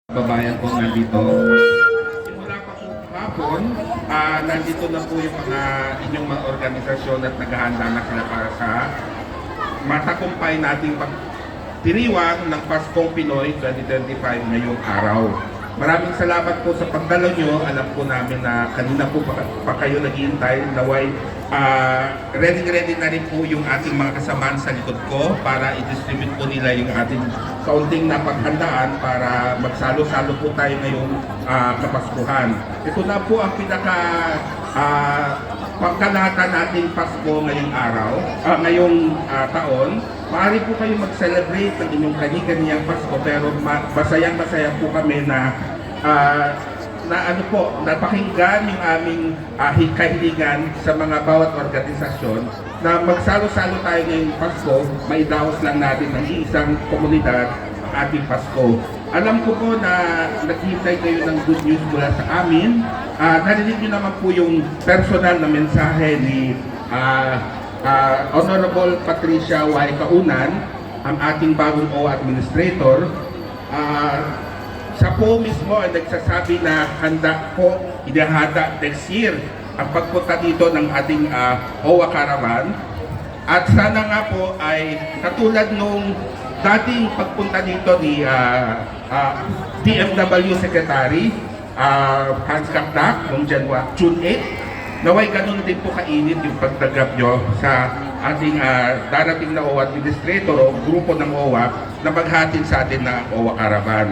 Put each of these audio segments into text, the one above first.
Babayan po nandito. Simula pa po hapon, nandito na po yung mga inyong mga organisasyon at naghahanda na sila para sa matagumpay nating pagdiriwang ng Paskong Pinoy 2025 ngayong araw. Maraming salamat po sa pagdalo nyo. Alam po namin na kanina po pa kayo naghihintay. Naway, ready na rin po yung ating mga kasamaan sa likod ko para i-distribute po nila yung ating kaunting napaghandaan para magsalo-salo po tayo ngayong kapaskuhan. Ito na po ang pinaka pagkalahatan nating Pasko ngayong araw, ngayong taon. Maaari po kayo mag-celebrate ng inyong kani-kaniyang Pasko, pero masayang-masaya po kami na napakinggan yung aming kahilingan sa mga bawat organisasyon na magsalo-salo tayo ngayong Pasko, maidaos lang natin ng isang komunidad ang ating Pasko. Alam ko po na naghihintay kayo ng good news mula sa amin. Narinig nyo naman po yung personal na mensahe ni Honorable Patricia Y. Kaunan, ang ating bagong OWA Administrator. Siya po mismo ay nagsasabi na handa po idahada next year ang pagpunta dito ng ating OWA Caravan. At sana nga po ay katulad nung dating pagpunta dito ni DMW Secretary Hans Kakdak noong June 8, naway ganun din po kainit yung pagtanggap nyo sa ating darating na OWA Administrator o grupo ng OWA na maghatid sa atin na OWA Caravan.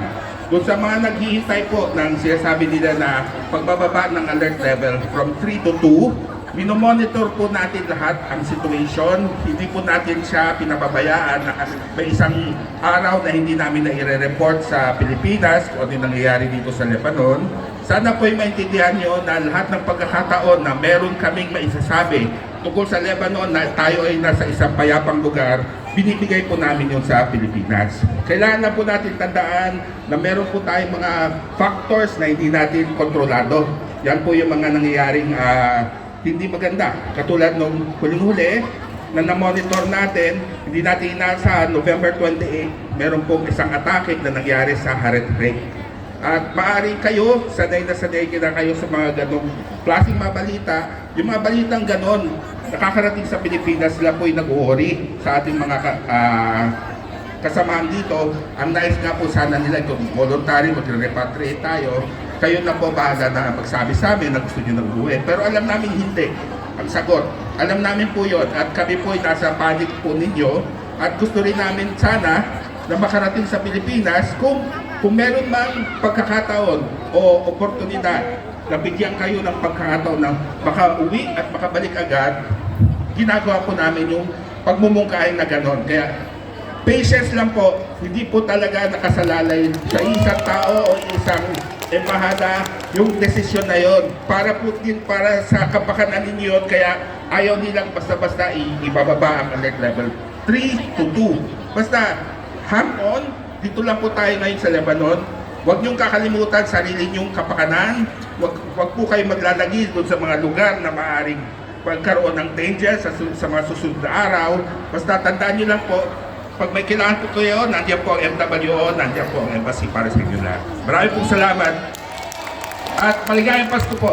Doon sa mga naghihintay po ng sinasabi nila na pagbababa ng alert level from 3 to 2, minomonitor po natin lahat ang situation. Hindi po natin siya pinababayaan na may isang araw na hindi namin na i-report sa Pilipinas kung ano yung nangyayari dito sa Lebanon. Sana po'y maintindihan nyo na lahat ng pagkakataon na meron kaming maisasabi tungkol sa Lebanon na tayo ay nasa isang payapang lugar, binibigay po namin yun sa Pilipinas. Kailangan lang po natin tandaan na meron po tayong mga factors na hindi natin kontrolado. Yan po yung mga nangyayaring hindi maganda. Katulad nung huling-huli na na-monitor natin, hindi natin inaasahan, November 28, meron pong isang atake na nangyari sa Haret Lake. At maaari kayo, sanay na sanay na kayo sa mga ganong klaseng mga balita. Yung mga balitang ganon, nakakarating sa Pilipinas, sila po'y nag-uuri sa ating mga kasamahan dito. Ang nais nga po sana nila, kung voluntary, mag-repatriate tayo, kayo na po bahala na magsabi sa amin na gusto nyo nag-uwi. Pero alam namin hindi ang sagot. Alam namin po yun. At kami po'y nasa panic po ninyo. At gusto rin namin sana na makarating sa Pilipinas kung meron mang pagkakataon o oportunidad na bigyan kayo ng pagkakataon na makauwi at makabalik agad, ginagawa po namin yung pagmumungkahin na ganon. Kaya patience lang po, hindi po talaga nakasalalay sa isang tao o isang embahada yung desisyon na yon. Para po din para sa kapakanan ninyo, kaya ayaw nilang basta-basta ibababa ang alert level 3 to 2. Basta hang on, dito lang po tayo ngayon sa Lebanon. Huwag niyong kakalimutan sarili niyong kapakanan. Huwag po kayo maglalagi doon sa mga lugar na maaaring magkaroon ng danger sa mga susunod na araw. Basta tandaan niyo lang po, pag may kailangan po kayo, nandiyan po ang MWO, nandiyan po ang embassy para sa inyo lahat. Maraming pong salamat at maligayang Pasko po.